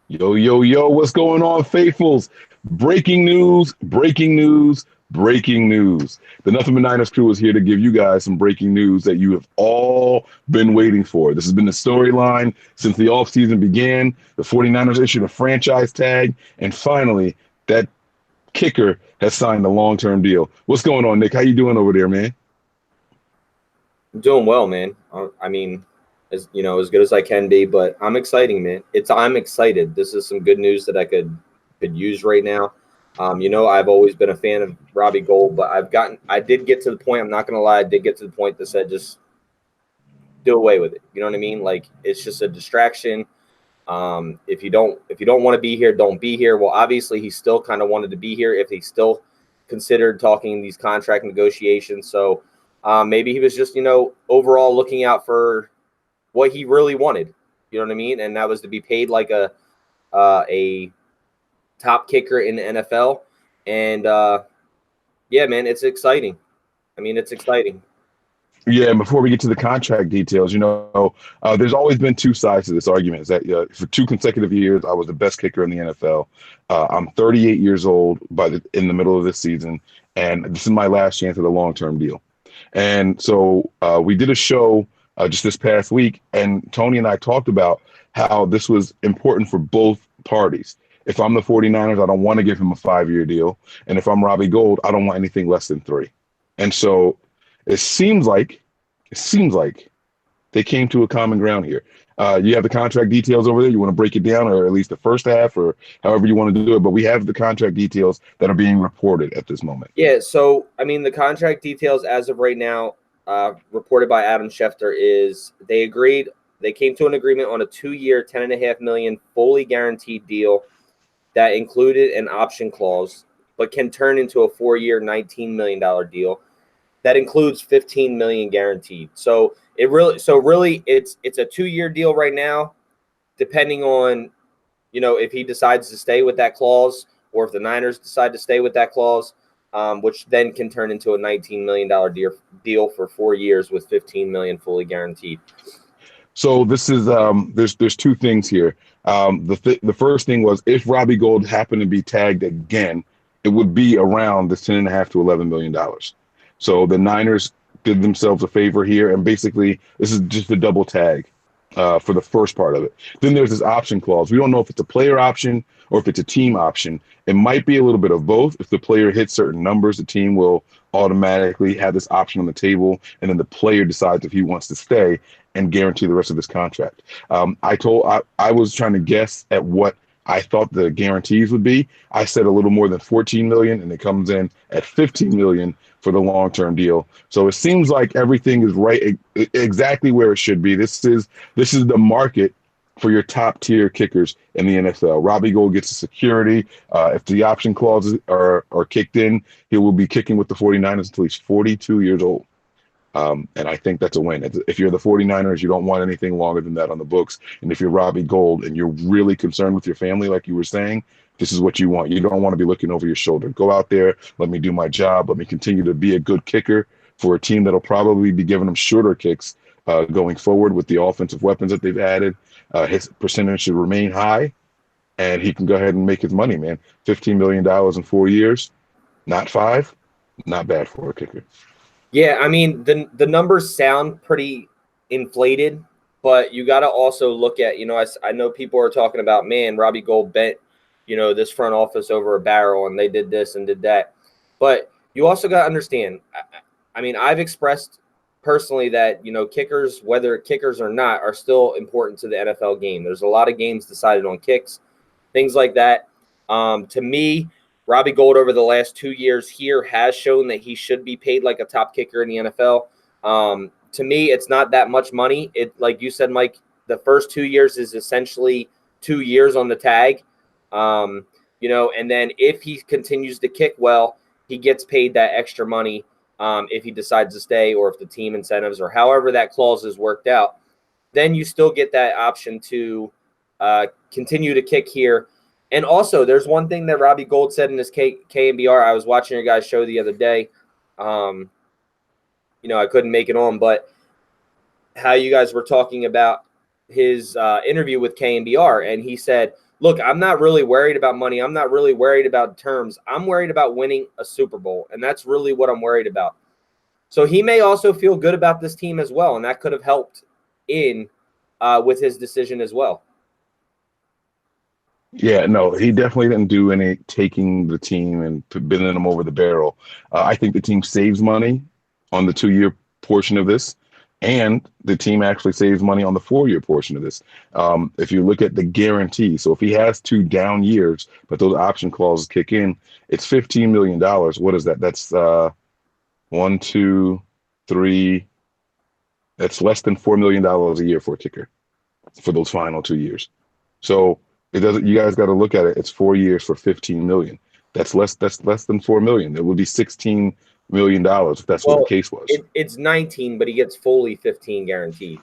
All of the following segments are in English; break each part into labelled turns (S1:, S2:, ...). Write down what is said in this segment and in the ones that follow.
S1: Yo, yo, yo, what's going on, faithfuls? Breaking news, breaking news, breaking news. The Nothing But Niners crew is here to give you guys some breaking news that you have all been waiting for. This has been the storyline since the offseason began. The 49ers issued a franchise tag, and finally, that kicker has signed a long-term deal. What's going on, Nick? How you doing over there, man?
S2: I'm doing well, man. I mean, as good as I can be, but I'm exciting, man. I'm excited. This is some good news that I could use right now. I've always been a fan of Robbie Gould, but I did get to the point. I'm not gonna lie, I did get to the point that said just do away with it. You know what I mean? Like it's just a distraction. If you don't want to be here, don't be here. Well, obviously, he still kind of wanted to be here if he still considered talking these contract negotiations. So maybe he was just overall looking out for what he really wanted. You know what I mean? And that was to be paid like a top kicker in the NFL. And yeah, man, it's exciting. I mean, it's exciting.
S1: Yeah, and before we get to the contract details, there's always been two sides to this argument. Is that for 2 consecutive years, I was the best kicker in the NFL. I'm 38 years old in the middle of this season, and this is my last chance at a long-term deal. And so we did a show just this past week, and Tony and I talked about how this was important for both parties. If I'm the 49ers, I don't want to give him a 5-year deal. And if I'm Robbie Gould, I don't want anything less than 3. And so it seems like they came to a common ground here. You have the contract details over there. You want to break it down, or at least the first half, or however you want to do it. But we have the contract details that are being reported at this moment.
S2: Yeah, so I mean, the contract details as of right now, reported by Adam Shefter, is they came to an agreement on a 2-year, $10.5 million fully guaranteed deal that included an option clause, but can turn into a 4-year, $19 million deal that includes $15 million guaranteed. So really, it's a 2-year deal right now, depending on if he decides to stay with that clause, or if the Niners decide to stay with that clause, which then can turn into a $19 million deal for 4 years with $15 million fully guaranteed.
S1: So this is there's two things here. The first thing was, if Robbie Gould happened to be tagged again, it would be around the 10.5 to $11 million. So the Niners did themselves a favor here, and basically this is just a double tag for the first part of it. Then there's this option clause. We don't know if it's a player option or if it's a team option. It might be a little bit of both. If the player hits certain numbers, the team will automatically have this option on the table, and then the player decides if he wants to stay and guarantee the rest of his contract. I was trying to guess at what I thought the guarantees would be. I said a little more than 14 million, and it comes in at 15 million for the long-term deal. So it seems like everything is right, exactly where it should be. This is the market for your top tier kickers in the NFL. Robbie Gould gets the security. If the option clauses are kicked in, he will be kicking with the 49ers until he's 42 years old. And I think that's a win. If you're the 49ers, you don't want anything longer than that on the books. And if you're Robbie Gould and you're really concerned with your family, like you were saying, this is what you want. You don't want to be looking over your shoulder. Go out there, let me do my job, let me continue to be a good kicker for a team that'll probably be giving them shorter kicks going forward with the offensive weapons that they've added. His percentage should remain high, and he can go ahead and make his money, man. $15 million in 4 years, not 5, not bad for a kicker.
S2: Yeah, I mean, the numbers sound pretty inflated, but you got to also look at, I know people are talking about, man, Robbie Gould bent, this front office over a barrel, and they did this and did that. But you also got to understand, I mean, I've expressed personally that, kickers, whether kickers or not, are still important to the NFL game. There's a lot of games decided on kicks, things like that. To me, Robbie Gould over the last 2 years here has shown that he should be paid like a top kicker in the NFL. To me, it's not that much money. It, like you said, Mike, the first 2 years is essentially 2 years on the tag. And then if he continues to kick well, he gets paid that extra money if he decides to stay, or if the team incentives or however that clause is worked out. Then you still get that option to continue to kick here. And also, there's one thing that Robbie Gould said in his KNBR. I was watching your guys' show the other day. I couldn't make it on, but how you guys were talking about his interview with KNBR, and he said, look, I'm not really worried about money. I'm not really worried about terms. I'm worried about winning a Super Bowl, and that's really what I'm worried about. So he may also feel good about this team as well, and that could have helped in with his decision as well.
S1: Yeah, no, he definitely didn't do any taking the team and bending them over the barrel. I think the team saves money on the 2-year portion of this, and the team actually saves money on the 4-year portion of this. If you look at the guarantee, so if he has 2 down years, but those option clauses kick in, it's $15 million. What is that? That's 1, 2, 3. That's less than $4 million a year for a kicker for those final 2 years. So it doesn't. You guys got to look at it. It's 4 years for $15 million. That's less than $4 million. It would be $16 million if that's what the case was.
S2: It's 19, but he gets fully 15 guaranteed.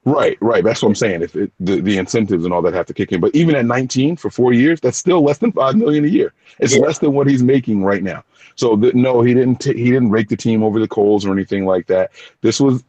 S1: Right. That's what I'm saying. If the incentives and all that have to kick in, but even at 19 for 4 years, that's still less than $5 million a year. It's less than what he's making right now. So no, he didn't rake the team over the coals or anything like that. This was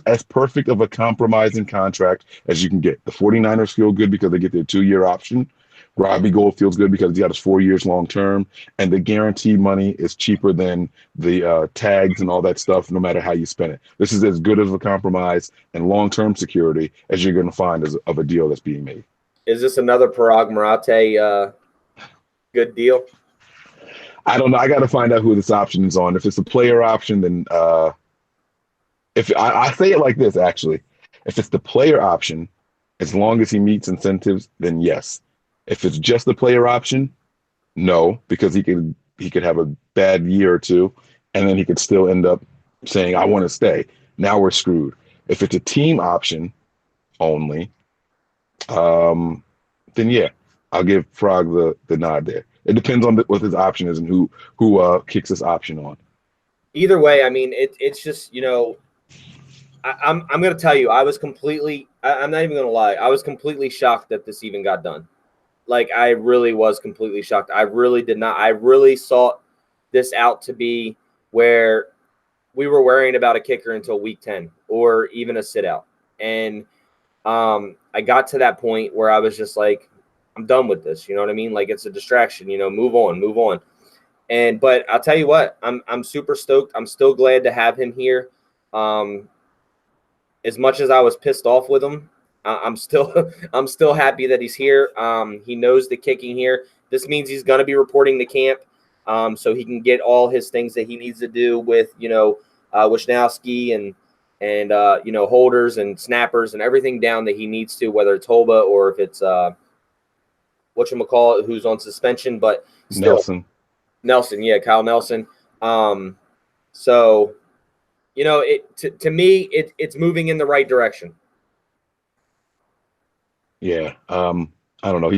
S1: as perfect of a compromising contract as you can get. The 49ers feel good because they get their 2-year option. Robbie Gould feels good because he got his 4 years long term, and the guaranteed money is cheaper than the tags and all that stuff, no matter how you spend it. This is as good of a compromise and long term security as you're going to find of a deal that's being made.
S2: Is this another Parag Marate good deal?
S1: I don't know. I got to find out who this option is on. If it's a player option, then if I say it like this, actually, if it's the player option, as long as he meets incentives, then yes. If it's just the player option, no, because he could have a bad year or two, and then he could still end up saying, "I want to stay." Now we're screwed. If it's a team option only, then yeah, I'll give Frog the nod there. It depends on what his option is and who kicks this option on.
S2: Either way, I mean, it's just, I'm going to tell you, I'm not even going to lie. I was completely shocked that this even got done. Like, I really was completely shocked. I really did not. I really sought this out to be where we were worrying about a kicker until week 10 or even a sit out. And I got to that point where I was just like, I'm done with this. You know what I mean? Like, it's a distraction, move on. But I'll tell you what, I'm super stoked. I'm still glad to have him here. As much as I was pissed off with him, I'm still happy that he's here. He knows the kicking here. This means he's going to be reporting to camp, so he can get all his things that he needs to do with Wisnowski and holders and snappers and everything down that he needs to, whether it's Holba or if it's whatchamacallit, who's on suspension, but still, Nelson, yeah, Kyle Nelson. So to me, it's moving in the right direction.
S1: Yeah, I don't know.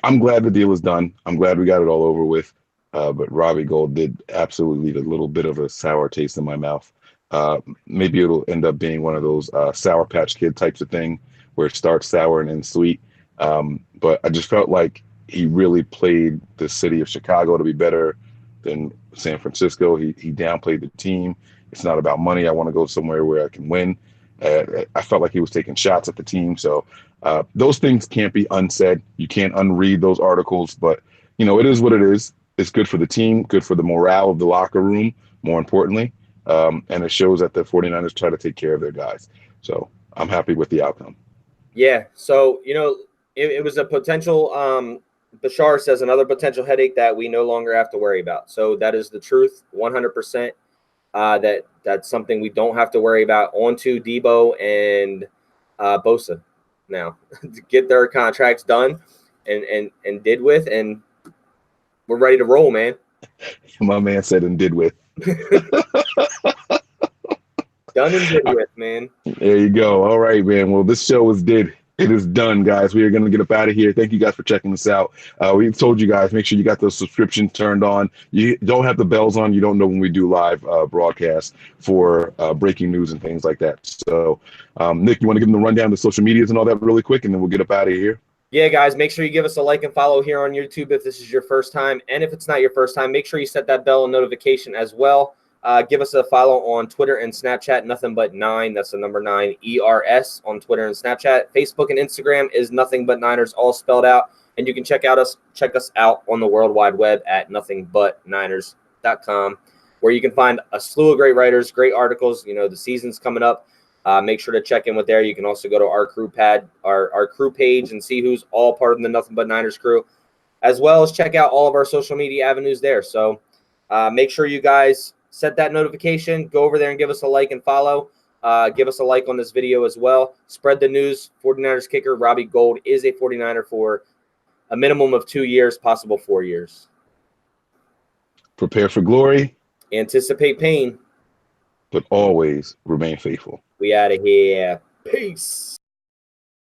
S1: I'm glad the deal is done. I'm glad we got it all over with. But Robbie Gould did absolutely leave a little bit of a sour taste in my mouth. Maybe it'll end up being one of those Sour Patch Kid types of thing where it starts sour and ends sweet. But I just felt like he really played the city of Chicago to be better than San Francisco. He downplayed the team. It's not about money. I want to go somewhere where I can win. I felt like he was taking shots at the team. So those things can't be unsaid. You can't unread those articles, but it is what it is. It's good for the team, good for the morale of the locker room, more importantly. And it shows that the 49ers try to take care of their guys. So I'm happy with the outcome.
S2: Yeah. So, it was a potential, Bashar says, another potential headache that we no longer have to worry about. So that is the truth, 100%. That's something we don't have to worry about. On to Debo and Bosa now to get their contracts done and did with, and we're ready to roll, man.
S1: My man said and did with.
S2: Done and did with, man.
S1: There you go. All right, man. Well, this show is did. It is done, guys. We are going to get up out of here. Thank you guys for checking us out. We've told you guys, make sure you got those subscriptions turned on. You don't have the bells on. You don't know when we do live broadcasts for breaking news and things like that. So, Nick, you want to give them the rundown of the social medias and all that really quick, and then we'll get up out of here?
S2: Yeah, guys, make sure you give us a like and follow here on YouTube if this is your first time. And if it's not your first time, make sure you set that bell and notification as well. Give us a follow on Twitter and Snapchat, nothing but 9. That's the number 9 ERS on Twitter and Snapchat. Facebook and Instagram is nothing but Niners, all spelled out. And you can check us out on the World Wide Web at nothingbutniners.com, where you can find a slew of great writers, great articles. You know, the season's coming up. Make sure to check in with there. You can also go to our crew page and see who's all part of the Nothing But Niners crew, as well as check out all of our social media avenues there. So make sure you guys set that notification. Go over there and give us a like and follow. Give us a like on this video as well. Spread the news. 49ers kicker Robbie Gould is a 49er for a minimum of 2 years, possible 4 years.
S1: Prepare for glory.
S2: Anticipate pain.
S1: But always remain faithful.
S2: We out of here. Peace.